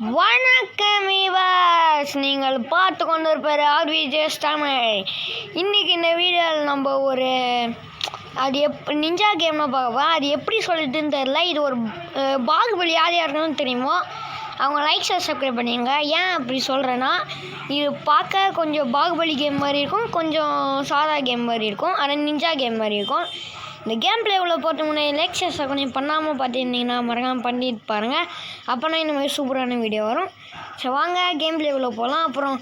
வணக்கம் வியூவர்ஸ், நீங்கள் பார்த்து கொண்டு இருப்பார் ஆர்விஜேஸ் தமிழ். இன்றைக்கி இந்த வீடியோவில் நம்ம ஒரு நிஞ்சா கேம்னா பார்ப்போம். அது எப்படி சொல்லிட்டுன்னு தெரில. இது ஒரு பாகுபலி யார் யாருன்னு தெரியுமோ அவங்க லைக் சப்ஸ்கிரைப் பண்ணிடுங்க. ஏன் அப்படி சொல்கிறேன்னா, இது பார்க்க கொஞ்சம் பாகுபலி கேம் மாதிரி இருக்கும், கொஞ்சம் சாதா கேம் மாதிரி இருக்கும், ஆனால் நிஞ்சா கேம் மாதிரி இருக்கும். இந்த கேம் பிளே உள்ள போட்டு முன்னாடி லைக் ஷேர் கொஞ்சம் பண்ணாமல் பார்த்துருந்தீங்கன்னா மறக்காமல் பண்ணிட்டு பாருங்கள். அப்போனா இந்த மாதிரி சூப்பரான வீடியோ வரும். சரி வாங்க கேம் பிளே உள்ள போகலாம். அப்புறம்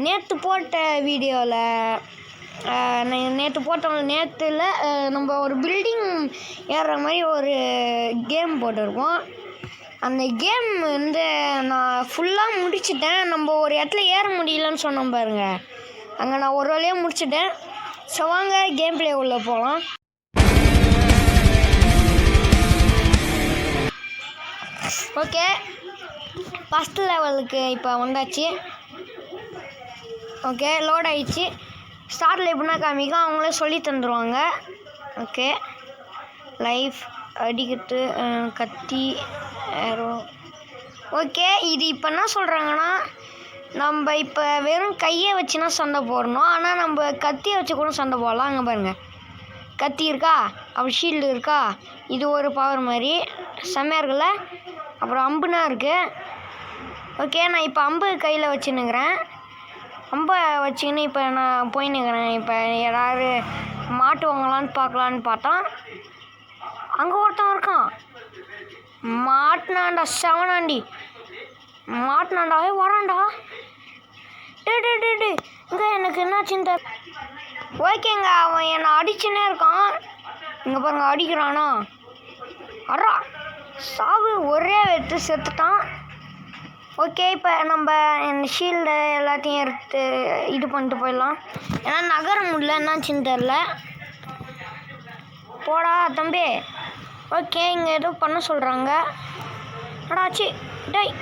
நேற்று போட்ட வீடியோவில் நேற்றுல நம்ம ஒரு பில்டிங் ஏறுற மாதிரி ஒரு கேம் போட்டிருக்கோம். அந்த கேம் நான் ஃபுல்லாக முடிச்சிட்டேன். நம்ம ஒரு இடத்துல ஏற முடியலன்னு சொன்னோம் பாருங்கள், அங்கே நான் ஒரு வேலையாக முடிச்சிட்டேன். ஸோ வாங்க கேம் பிளே உள்ள போகலாம். ஓகே, ஃபஸ்ட் லெவலுக்கு இப்போ வந்தாச்சு. ஓகே, லோட் ஆகிடுச்சு. ஸ்டார்ட்டில் எப்படின்னா காமிக்கும், அவங்களே சொல்லி தந்துடுவாங்க. ஓகே, லைஃப் அடிக்கிட்டு கத்தி ஏரோ. ஓகே, இது இப்போ என்ன சொல்கிறாங்கன்னா, நம்ம இப்போ வெறும் கையை வச்சுனா சண்டை போடணும், ஆனால் நம்ம கத்தியை வச்சு கூட சண்டை போடலாம். அங்கே பாருங்கள், கத்தி இருக்கா, அப்புறம் ஷீல்டு இருக்கா, இது ஒரு பவர் மாதிரி செம்மையாக இருக்குல்ல. அப்புறம் அம்புனா இருக்குது. ஓகே, நான் இப்போ அம்பு கையில் வச்சுன்னுக்கிறேன். அம்பை வச்சுக்கின்னு இப்போ நான் போயின்னுக்கிறேன். இப்போ யாராவது மாட்டுவாங்களான்னு பார்க்கலான்னு பார்த்தா அங்கே ஒருத்தன் இருக்கான். மாட்டினாண்டா, செவனாண்டி மாட்டினாண்டாவே வரான்டா. டே இங்கே எனக்கு என்னாச்சுன்னு தெரியல. ஓகேங்க, அவன் என்னை அடிச்சுன்னே இருக்கான். இங்கே பாருங்க, அடிக்கிறானா, அட்ரா சாவு, ஒரே வெட்டு செத்துட்டான். ஓகே, இப்போ நம்ம இந்த ஷீல்டு எல்லாத்தையும் எடுத்து இது பண்ணிட்டு போயிடலாம். ஏன்னா நகர முடியல, என்னாச்சுன்னு தெரில. போடா தம்பி. ஓகே, இங்கே ஏதோ பண்ண சொல்கிறாங்க. அடாச்சி டேய்,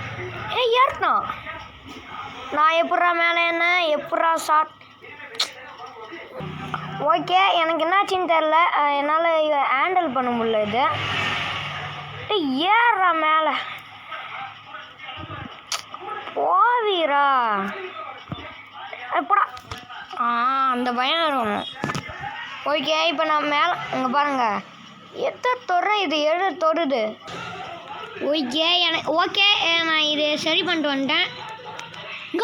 ஏறிட்டான். நான் எப்பட்றா மேலே என்ன எப்பட்றா ஷாட். ஓகே, எனக்கு என்னாச்சுன்னு தெரில, என்னால் ஹேண்டில் பண்ண முடியல. இது ஏறா மேலே போவீரா எப்படா. அந்த பயம் இருக்கணும். ஓகே, இப்போ நான் மேலே இங்கே பாருங்கள், எத்த தொடுறேன், இது எழு தொடுது. ஓகே ஓகே, நான் இது சரி பண்ணிட்டு வந்துட்டேன்.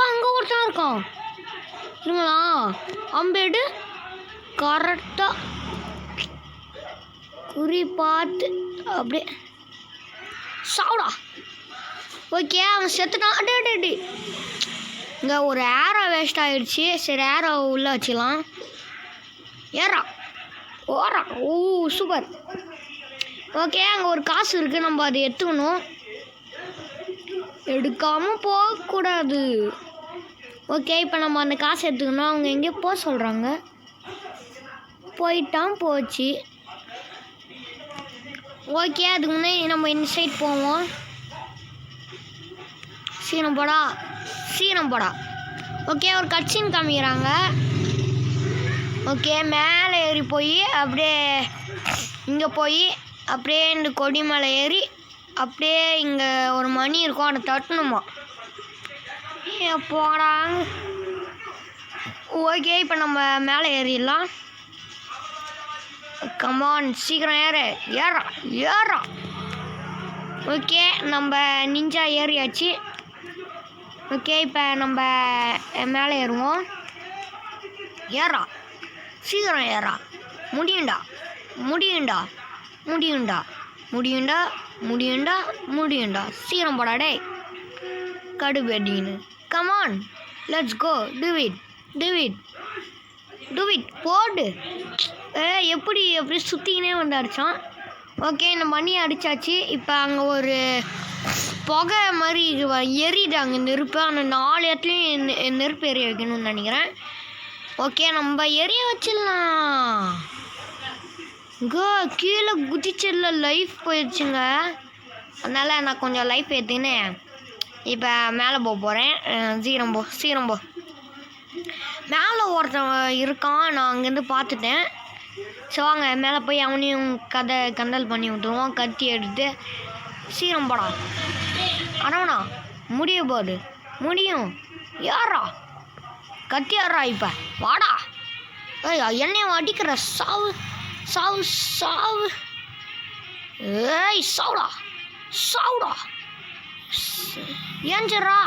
அங்கே ஒருத்தன் இருக்கோம் இல்லைங்களா, அம்பேடு கரெக்டாக குறி பார்த்து அப்படியே சாவுடா. ஓகே, அவன் செத்துட்டான். அடே இங்கே ஒரு ஏரோ வேஸ்ட் ஆகிடுச்சு. சரி, ஏரோ உள்ளே வச்சுக்கலாம். ஏறா ஓரா. ஓ சூப்பர். ஓகே, அங்கே ஒரு காசு இருக்குது, நம்ம அதை எடுத்துக்கணும். எடுக்காமல் போகக்கூடாது. ஓகே, இப்போ நம்ம அந்த காசு எடுத்துக்கணும். அவங்க எங்கேயோ போக சொல்கிறாங்க. போயிட்டான், போச்சு. ஓகே, அதுக்கு முன்னாடி நம்ம இந்த சைட் போவோம். சீனம் போடா. ஓகே, ஒரு கட்சின்னு காமிக்கிறாங்க. ஓகே, மேலே ஏறி போய் அப்படியே இங்கே போய் அப்படியே இந்த கொடி மேலே ஏறி அப்படியே இங்கே ஒரு மணி இருக்கும், அதை தட்டணுமா. போடாங்க. ஓகே, இப்போ நம்ம மேலே ஏறிடலாம். கமான், சீக்கிரம் ஏறா. ஓகே, நம்ம நிஞ்சா ஏறியாச்சு. ஓகே, இப்போ நம்ம மேலே ஏறுவோம். சீக்கிரம் ஏறா. முடியுண்டா. சீக்கிரம் போடா டே கடுபேட்டின்னு. Come on, let's go, do it போடு. எப்படி சுற்றிக்கினே வந்து அடித்தான். ஓகே, இந்த மணி அடித்தாச்சு. இப்போ அங்கே ஒரு புகை மாதிரி எரியுதாங்க நெருப்பு. அந்த 4 இடத்துலையும் நெருப்பு எரிய வைக்கணும்னு நினைக்கிறேன். ஓகே, நம்ம எரிய வச்சிடலாம். கீழே குதிச்சல லைஃப் போயிடுச்சுங்க. அதனால் நான் கொஞ்சம் லைஃப் ஏற்றின்னு இப்போ மேலே போகிறேன். சீக்கிரம் போ. மேலே ஒருத்தன் இருக்கான், நான் அங்கேருந்து பார்த்துட்டேன். ஸோ வாங்க மேலே போய் அவனையும் கண்டல் பண்ணி விட்டுருவோம். கத்தி எடுத்து சீக்கிரம் போடா. அண்ணா முடிய போகுது. முடியும். யாரா கத்தி யாரா இப்போ வாடா. என்னையும் அடிக்கிற. சாவு சாவு சாவு. ஏய் சாவுடா சாவுடா. ஏஞ்சரா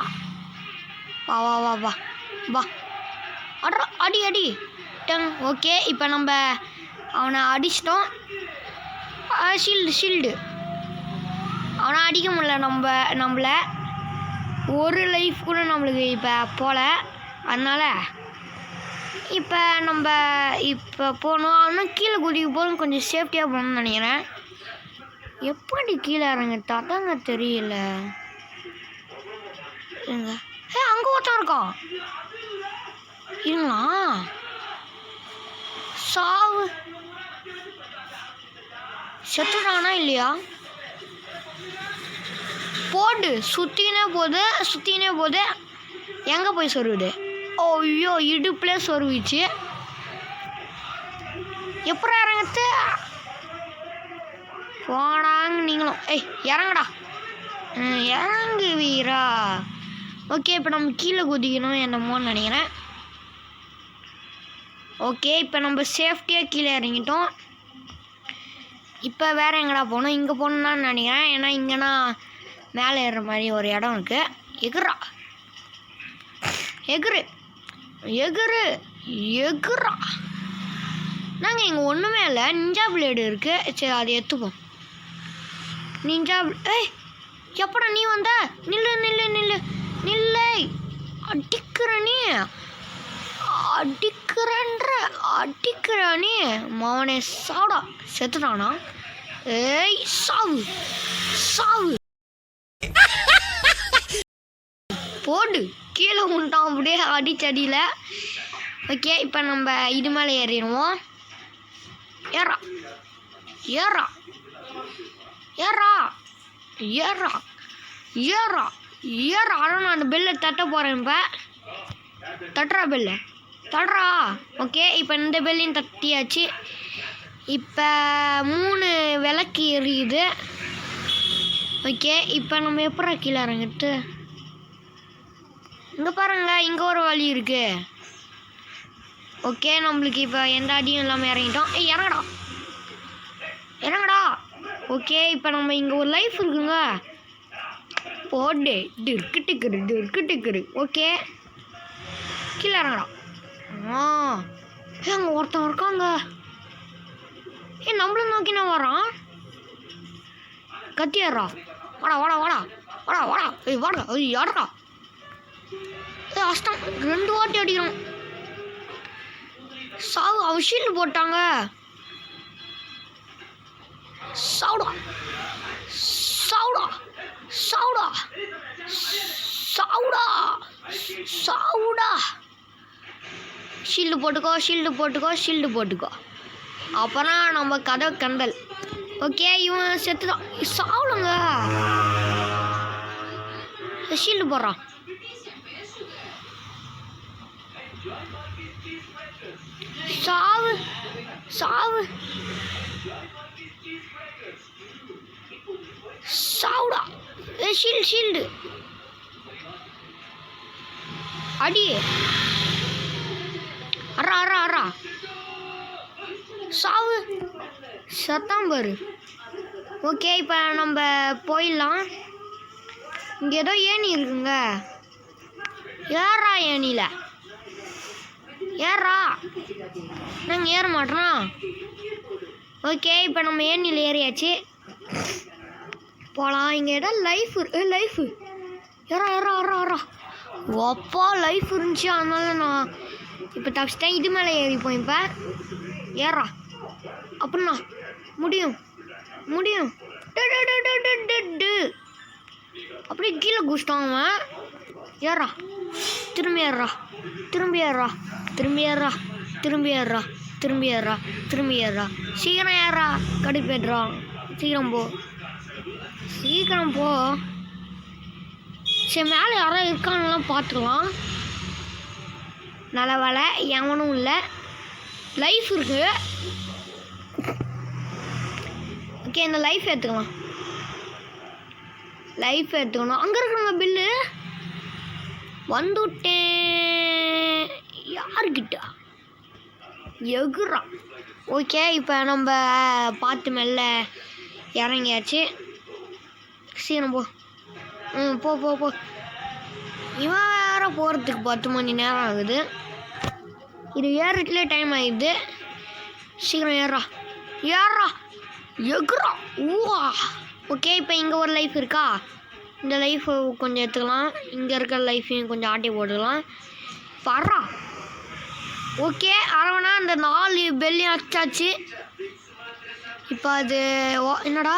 வா வா வா வா வா. அட்ரா அடி அடி டங். ஓகே இப்போ நம்ம அவனை அடிச்சிட்டோம். ஷீல்டு அவனை அடிக்க முடியல. நம்மள ஒரு லைஃப் கூட நம்மளுக்கு இப்போ போல. அதனால் இப்போ நம்ம இப்போ போகணும். ஆனால் கீழே குதிக்க போதும் கொஞ்சம் சேஃப்டியாக போகணும்னு நினைக்கிறேன். எப்படி கீழே இறங்க தாத்தாங்க தெரியல. இருங்க. அங்கே ஒருத்தன் இருக்கான். இருங்களா சாவு. செத்துட்டானா இல்லையா? போடு சுற்றினே போகுது. எங்கே போய் சொருவுது? ஐயோ இடுப்புல சொருவிச்சு. எப்படி இறங்கத்து? போனாங்க நீங்களும். இறங்கடா. இறங்கு வீரா. ஓகே இப்போ நம்ம கீழே குதிக்கணும் என்னமோன்னு நினைக்கிறேன். ஓகே இப்போ நம்ம சேஃப்டியாக கீழே இறங்கிட்டோம். இப்போ வேறு எங்கடா போகணும்? இங்கே போகணுன்னு நினைக்கிறேன். ஏன்னா இங்கேனா மேலே ஏறுற மாதிரி ஒரு இடம் இருக்குது. எகுறா எகுரு எகுரு எகுறா. நாங்கள் இங்கே ஒன்றுமே இல்லை. நிஞ்சா பிளேடு இருக்குது. சரி அதை எடுத்துப்போம். நிஞ்சா எப்படா நீ வந்த? நில்லு நில்லு நில்லு நில்லை. அடிக்கிற நீ அடிக்கிற நீ மவனே. சாவுடா. செத்துட்டானா? ஏய் சாவு சாவு. போடு கீழே உண்டான் அப்படியே அடிச்சடியில். ஓகே இப்போ நம்ம இது மேலே ஏறிடுவோம். ஏறா ஏறா ஏறா ஏறா ஏறா ஏறா. ஆனால் நான் அந்த பெல்லை தட்ட போகிறேன். இப்போ தட்டுறா பெல்லை தட்டுறா. ஓகே இப்போ இந்த பெல்லையும் தட்டியாச்சு. இப்போ 3 விளக்கு எரியுது. ஓகே இப்போ நம்ம எப்படா கீழே இறங்கிட்டு? இங்கே பாருங்க இங்கே ஒரு வழி இருக்குது. ஓகே நம்மளுக்கு இப்போ எந்த அடியும் இல்லாமல் இறங்கிட்டோம். இறங்கடா இறங்கடா. ஓகே இப்போ நம்ம இங்கே ஒரு லைஃப் இருக்குங்க. போடு டிக்குரு. ஓகே கீழே இறங்கடா. அங்கே ஒருத்தன் இருக்காங்க. நம்மளும் நோக்கினா வரான். கத்தியாடுறா. வாடா வாடா வாடா வாடா வாடா. வாடா யாடா. அஷ்டம் 2 வாட்டி அடிக்கிறோம். சாவு. அவ ஷீல்டு போட்டாங்க. சாவுடா சாவுடா சாவுடா சாவுடா சாவுடா. ஷீல்டு போட்டுக்கோ. அப்புறம் நம்ம கதை கண்டல். ஓகே இவன் செத்துதான். சாவுடுங்க. ஷீல்டு போடுறான். சாவு சாவு சாவுடா. ஷீல்டு அடி. அரா சாவு. சத்தம் பாரு. ஓகே இப்போ நம்ம போயிடலாம். இங்கே ஏதோ ஏணி இருக்குங்க. ஏறா ஏணியில் ஏறா. நாங்கள் ஏற மாட்டோம். ஓகே இப்போ நம்ம ஏணியில் ஏறியாச்சு. போகலாம். இங்கே ஏதோ லைஃப் ஏறா. அப்பா லைஃப் இருந்துச்சு. அதனால நான் இப்போ தப்பிச்சிட்டேன். இது மேலே ஏறிப்போம். இப்போ ஏறா. அப்படின்னா முடியும். அப்படியே கீழே குச்சிட்டான் அவன். ஏறா. திரும்பி ஏறா. சீக்கிரம் ஏறா. கடுப்பேடுறா. சீக்கிரம் போ. சரி மேலே யாராவது இருக்கான்லாம் பார்த்துக்கலாம். நல்ல வேலை எவனும் இல்லை. லைஃப் இருக்கு. ஓகே இந்த லைஃப் எடுத்துக்கணும். அங்கே இருக்கிற பில்லு வந்துட்டேன். யாருக்கிட்ட எகுறா. ஓகே இப்போ நம்ம பார்த்து மெல்ல இறங்கியாச்சு. சீக்கிரம் போ. போ போ போ. இவன் வேற போகிறதுக்கு 10 மணி நேரம் ஆகுது. இது ஏறதுலேயே டைம் ஆகிடுது. சீக்கிரம் ஏறா எகுறா. ஊவா. ஓகே இப்போ இங்கே ஒரு லைஃப் இருக்கா, இந்த லைஃப் கொஞ்சம் எடுத்துக்கலாம். இங்கே இருக்கிற லைஃப்பையும் கொஞ்சம் ஆட்டி போட்டுக்கலாம். பர்றா. ஓகே அரவணா அந்த 4 பெல்லையும் அடிச்சாச்சு. இப்போ அது என்னடா,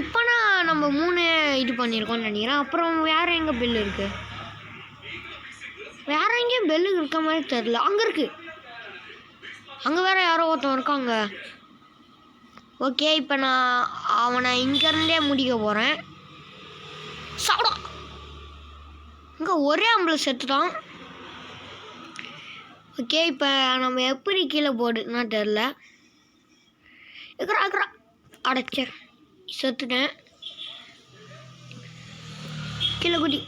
இப்போனா நம்ம 3 இது பண்ணியிருக்கோம்னு நினைக்கிறேன். அப்புறம் வேறு எங்கே பெல் இருக்குது? வேறு எங்கேயும் பெல்லு இருக்க மாதிரி தெரில. அங்கே இருக்குது, அங்கே வேறு யாரோ ஒருத்தன் இருக்காங்க. ஓகே இப்போ நான் அவனை இங்கேருந்தே முடிக்க போகிறேன். சாப்பிடா. இங்கே ஒரே ஆம்பளை செத்துட்டான். ஓகே இப்போ நம்ம எப்படி கீழே போடுன்னா தெரில. இருக்கிறா அடைச்ச செத்துட்டேன். கீழே குடி.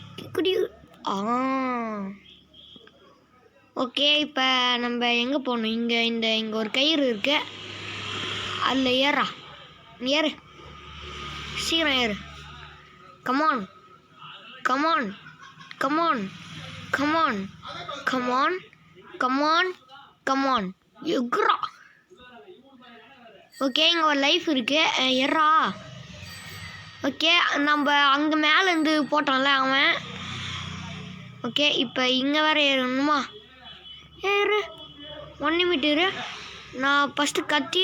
ஓகே இப்போ நம்ம எங்கே போகணும்? இங்கே ஒரு கயிறு இருக்கு, அதில் ஏறு. சீக்கிரம் ஏறு. கமான் எகுறா. ஓகே இங்கே ஒரு லைஃப் இருக்கு, ஏறா. ஓகே நம்ம அங்கே மேலேருந்து போட்டோம்ல அவன். ஓகே இப்போ இங்கே வேறு ஏறணுமா? ஏறு 1 நிமிடம் இரு. நான் ஃபஸ்ட்டு கத்தி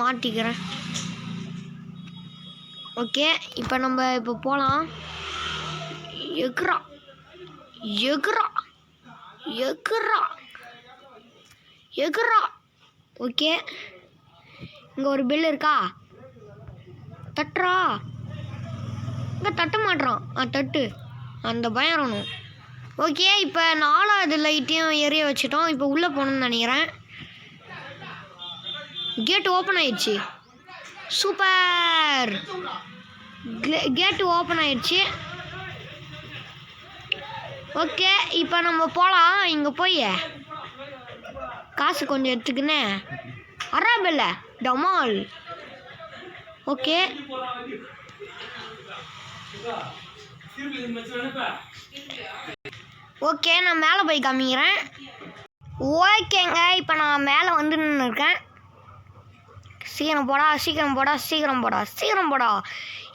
மாட்டிக்கிறேன். ஓகே இப்போ நம்ம இப்போ போகலாம். எகுறா. ஓகே இங்கே ஒரு பெல் இருக்கா, தட்டுறா. இங்கே தட்ட மாட்டுறான். தட்டு, அந்த பயரணும். ஓகே இப்போ 4வது லைட்டையும் எரிய வச்சிட்டோம். இப்போ உள்ளே போகணும்னு நினைக்கிறேன். கேட் ஓப்பன் ஆயிடுச்சு. சூப்பர், கேட்டு ஓப்பன் ஆயிடுச்சு. ஓகே இப்போ நம்ம போகலாம். இங்கே போய் காசு கொஞ்சம் எடுத்துக்கினே அராபில்ல டமால். ஓகே நான் மேலே போய் காமிக்கிறேன். ஓகேங்க இப்போ நான் மேலே வந்து நின்று இருக்கேன். சீக்கிரம் போடா.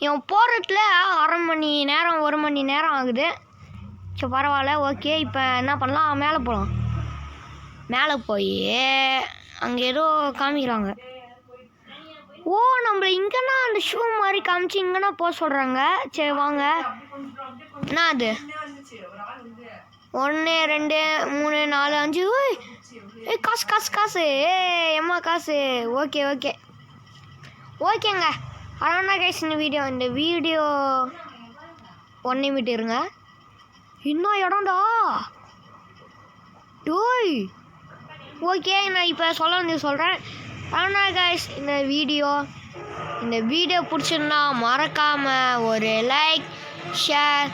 இவன் போகிறதுல 1/2 மணி நேரம் 1 மணி நேரம் ஆகுது. சரி பரவாயில்ல. ஓகே இப்போ என்ன பண்ணலாம், மேலே போகலாம். மேலே போய் அங்கே ஏதோ காமிக்கிறாங்க. நம்மள இங்கன்னா அந்த ஷூ மாதிரி காமிச்சு இங்கன்னா போக சொல்கிறாங்க. சரி வாங்க. என்ன அது? 1 2 3 4 5. காசு. எம்மா காசு. ஓகேங்க அவ்வளோண்ணா கைஸ். இந்த வீடியோ 1 நிமிடம் இருங்க. இன்னும் இடம்டா டோய். ஓகே நான் இப்போ சொல்கிறேன். ஆனால் கைஸ் இந்த வீடியோ பிடிச்சிருந்தா மறக்காமல் ஒரு லைக், ஷேர்,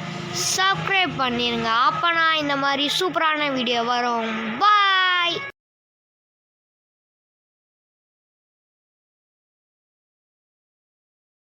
சப்ஸ்கிரைப் பண்ணிடுங்க. அப்போ நான் இந்த மாதிரி சூப்பரான வீடியோ வரும். பாய்.